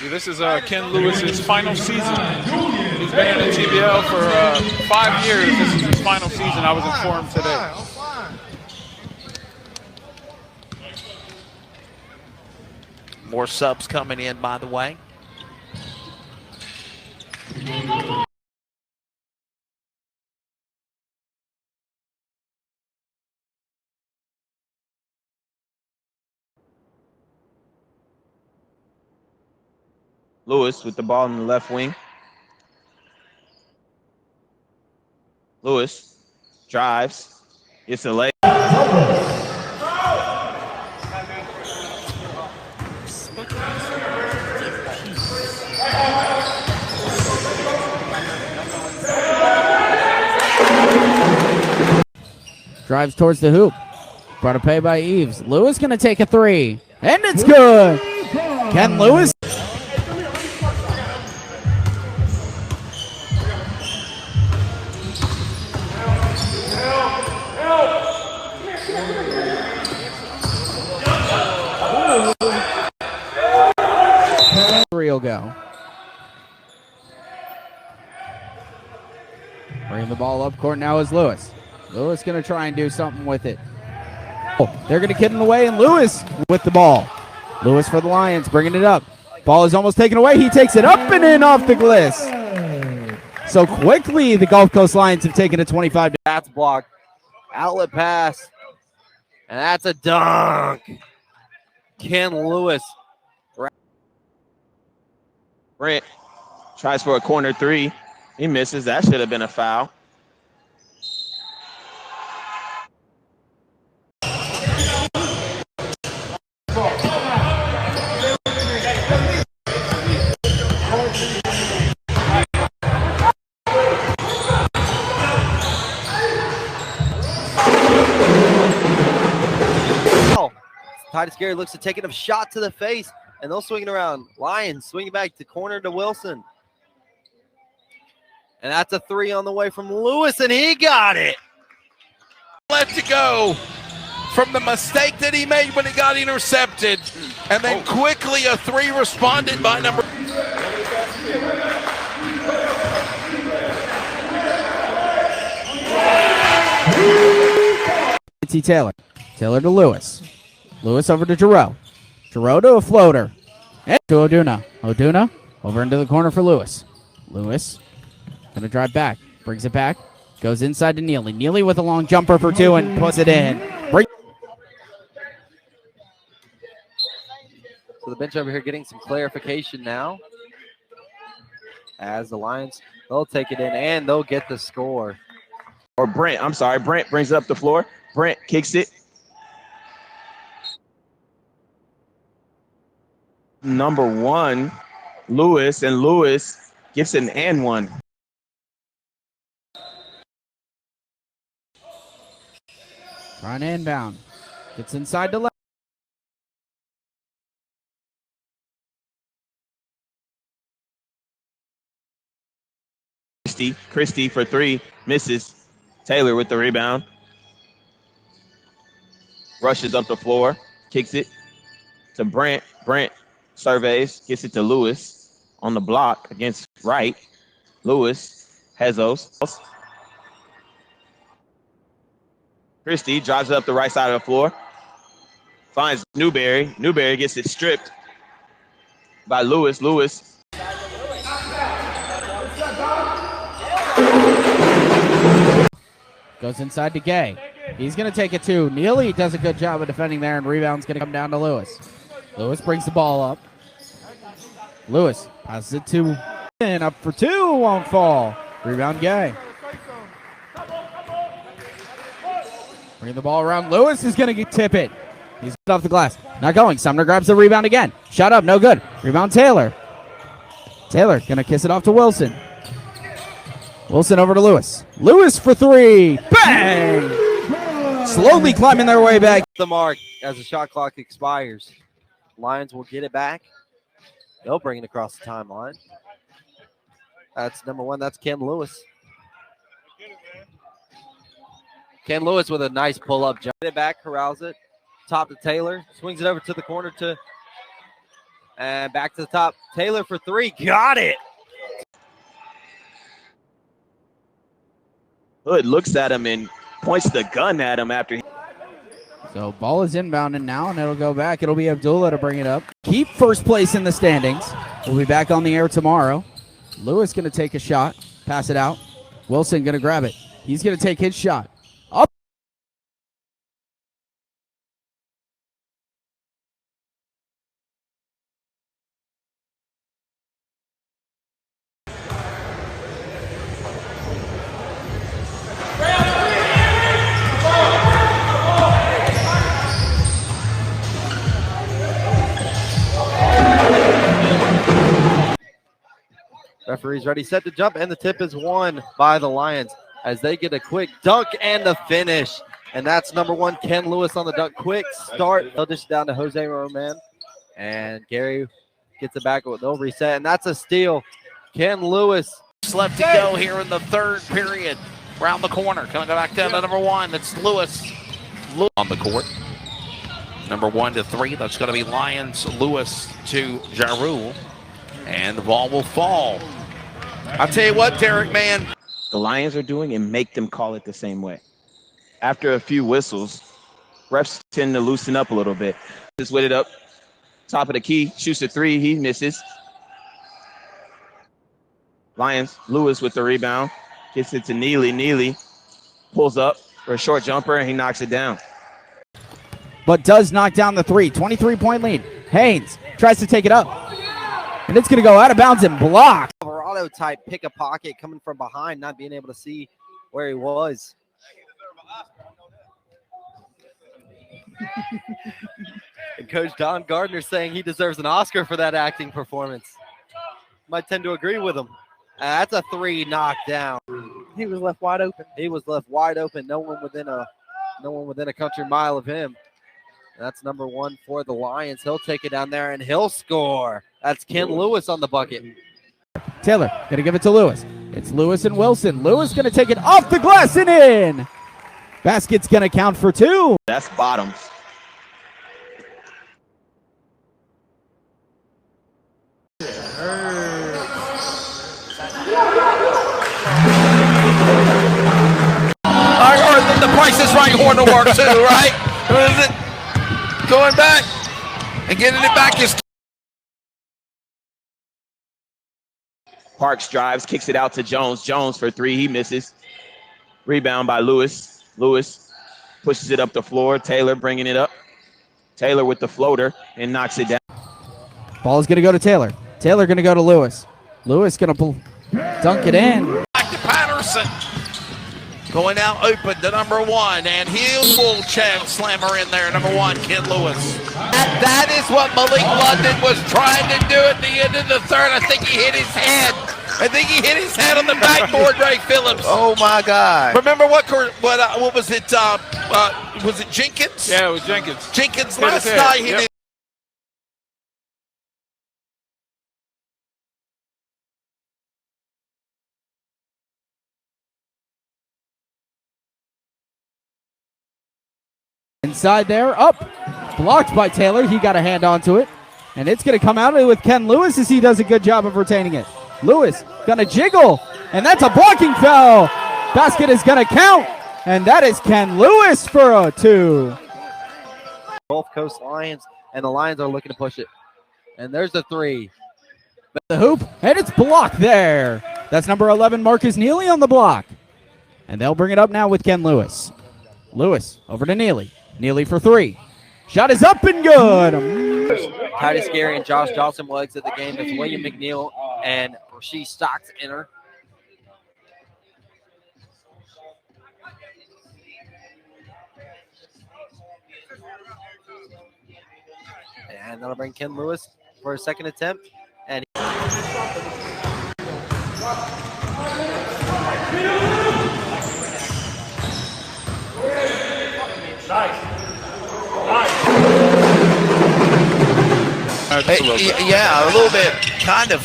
This is Ken Lewis's final season. He's been in the TBL for 5 years. This is his final season. I was informed today. More subs coming in, by the way. Lewis with the ball in the left wing. Lewis drives. It's a lay. Drives towards the hoop. Brought up play by Eves. Lewis going to take a three. And it's good. Ken Lewis. Three will go. Bringing the ball up court now is Lewis. Lewis going to try and do something with it. Oh, they're going to get in the way, and Lewis with the ball. Lewis for the Lions, bringing it up. Ball is almost taken away. He takes it up and in off the gliss. So quickly, the Gulf Coast Lions have taken a 25. That's blocked. Outlet pass. And that's a dunk. Ken Lewis. Brent tries for a corner three. He misses. That should have been a foul. Titus Gary looks to take a shot to the face, and they'll swing it around. Lions swinging back to corner to Wilson. And that's a three on the way from Lewis, and he got it. Let it go from the mistake that he made when it got intercepted. And then quickly a three responded by number. Taylor. Taylor to Lewis. Lewis over to Giroux. Giroux to a floater. And to Oduna. Oduna over into the corner for Lewis. Lewis going to drive back. Brings it back. Goes inside to Neely. Neely with a long jumper for two and puts it in. So the bench over here getting some clarification now. As the Lions, they'll take it in and they'll get the score. Or Brent, I'm sorry. Brent brings it up the floor. Brent kicks it. Number one, Lewis, and Lewis gets an and one. Run inbound. Gets inside the left. Christie for three, misses. Taylor with the rebound. Rushes up the floor, kicks it to Brent. Brent surveys, gets it to Lewis on the block against Wright. Lewis has those. Christie drives it up the right side of the floor. Finds Newberry. Newberry gets it stripped by Lewis. Lewis. Goes inside to Gay. He's going to take it too. Neely does a good job of defending there, and rebound's going to come down to Lewis. Lewis brings the ball up. Lewis passes it to and up for two, won't fall. Rebound Gay. Bringing the ball around. Lewis is going to tip it. He's off the glass. Not going. Sumner grabs the rebound again. Shot up. No good. Rebound Taylor. Taylor going to kiss it off to Wilson. Wilson over to Lewis. Lewis for three. Bang! Slowly climbing their way back. The mark as the shot clock expires. Lions will get it back. They'll bring it across the timeline. That's number one. That's Ken Lewis. Ken Lewis with a nice pull-up jump. Get it back, corrals it. Top to Taylor. Swings it over to the corner to... And back to the top. Taylor for three. Got it. Hood looks at him and points the gun at him after. So ball is inbounding now, and it'll go back. It'll be Abdullah to bring it up. Keep first place in the standings. We'll be back on the air tomorrow. Lewis going to take a shot, pass it out. Wilson going to grab it. He's going to take his shot. Up. Referee's ready, set to jump, and the tip is won by the Lions as they get a quick dunk and the finish. And that's number one, Ken Lewis on the dunk. Quick start. They'll dish down to Jose Roman. And Gary gets it back. They'll reset, and that's a steal. Ken Lewis. Left to go here in the third period. Round the corner, coming back down to number one. That's Lewis on the court. Number 1 to 3. That's going to be Lions. Lewis to Jarul. And the ball will fall. I'll tell you what, Derek, man. The Lions are doing and make them call it the same way. After a few whistles, refs tend to loosen up a little bit. Just with it up, top of the key, shoots a three, he misses. Lions, Lewis with the rebound, gets it to Neely. Neely pulls up for a short jumper, and he knocks it down. But does knock down the three. 23-point lead. Haynes tries to take it up. And it's going to go out of bounds and block. Alvarado type pick a pocket coming from behind, not being able to see where he was. And Coach Don Gardner saying he deserves an Oscar for that acting performance. Might tend to agree with him. That's a three knocked down. He was left wide open. He was left wide open. No one within a country mile of him. That's number one for the Lions. He'll take it down there and he'll score. That's Ken Lewis on the bucket. Taylor going to give it to Lewis. It's Lewis and Wilson. Lewis going to take it off the glass and in. Basket's going to count for two. That's bottoms. Or the Price is Right horn to work too, right? Or is it going back and getting it back is Parks drives, kicks it out to Jones. Jones for three, he misses. Rebound by Lewis. Lewis pushes it up the floor. Taylor bringing it up. Taylor with the floater and knocks it down. Ball is going to go to Taylor. Taylor going to go to Lewis. Lewis going to dunk it in. back to Patterson. Going out open to number 1, and he'll full slammer in there. Number 1, Ken Lewis. That is what Malik London was trying to do at the end of the third. I think he hit his head. I think he hit his head on the backboard, Ray Phillips. Oh my God! Remember what was it? Was it Jenkins? Yeah, it was Jenkins. Jenkins Hit his last head. night. He Yep. did. Inside there, up. Blocked by Taylor. He got a hand onto it. And it's going to come out with Ken Lewis as he does a good job of retaining it. Lewis going to jiggle. And that's a blocking foul. Basket is going to count. And that is Ken Lewis for a 2. Gulf Coast Lions, and the Lions are looking to push it. And there's the 3. The hoop, and it's blocked there. That's number 11, Marcus Neely on the block. And they'll bring it up now with Ken Lewis. Lewis over to Neely. Neely for 3. Shot is up and good. Titus Gary and Josh Johnson will exit the game as William McNeil and Rasheed Stocks enter. And that'll bring Ken Lewis for a second attempt. And Yeah, a little bit, kind of.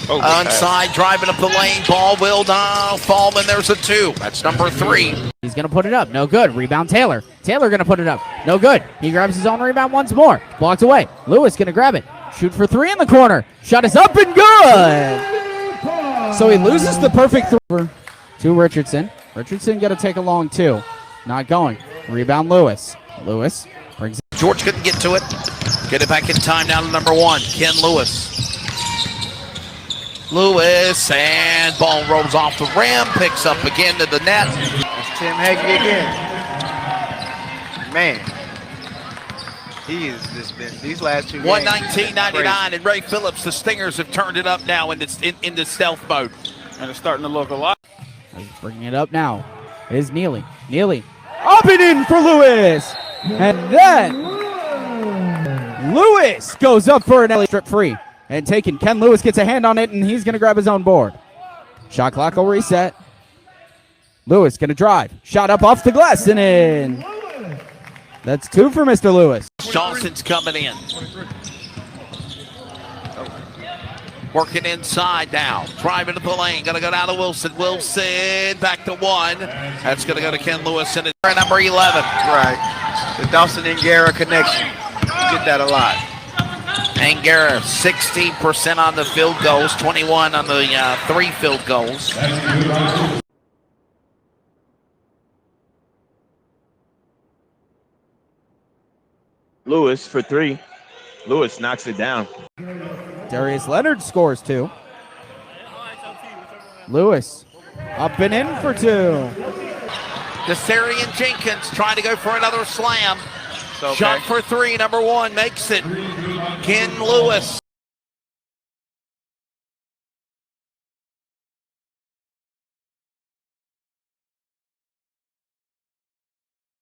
Onside, driving up the lane, ball will fall, and there's a 2. That's number 3. He's going to put it up. No good. Rebound Taylor. Taylor going to put it up. No good. He grabs his own rebound once more. Blocked away. Lewis going to grab it. Shoot for three in the corner. Shot is up and good. So he loses the perfect throw to Richardson. Richardson got to take a long two. Not going. Rebound Lewis. Lewis brings it. George couldn't get to it. Get it back in time now to number one, Ken Lewis. Lewis, and ball rolls off the rim, picks up again to the net. That's Tim Hagee again. Man. He has just been these last two games. 119.99, and Ray Phillips, the Stingers have turned it up now into stealth mode. And it's starting to look a lot. Bringing it up now is Neely. Neely up and in for Lewis. And then Lewis goes up for an alley strip free. And taken. Ken Lewis gets a hand on it, and he's going to grab his own board. Shot clock will reset. Lewis going to drive. Shot up off the glass and in. That's two for Mr. Lewis. Johnson's coming in. Working inside now. Driving to the lane. Going to go down to Wilson. Wilson back to one. That's going to go to Ken Lewis. And it's number 11. Right. The Dawson and Guerra connection. You get that a lot. Angara, 60% on the field goals, 21 on the 3 field goals. Lewis for three. Lewis knocks it down. Darius Leonard scores two. Lewis up and in for two. Desarian Jenkins trying to go for another slam. Okay. Shot for three, number one makes it. Ken Lewis.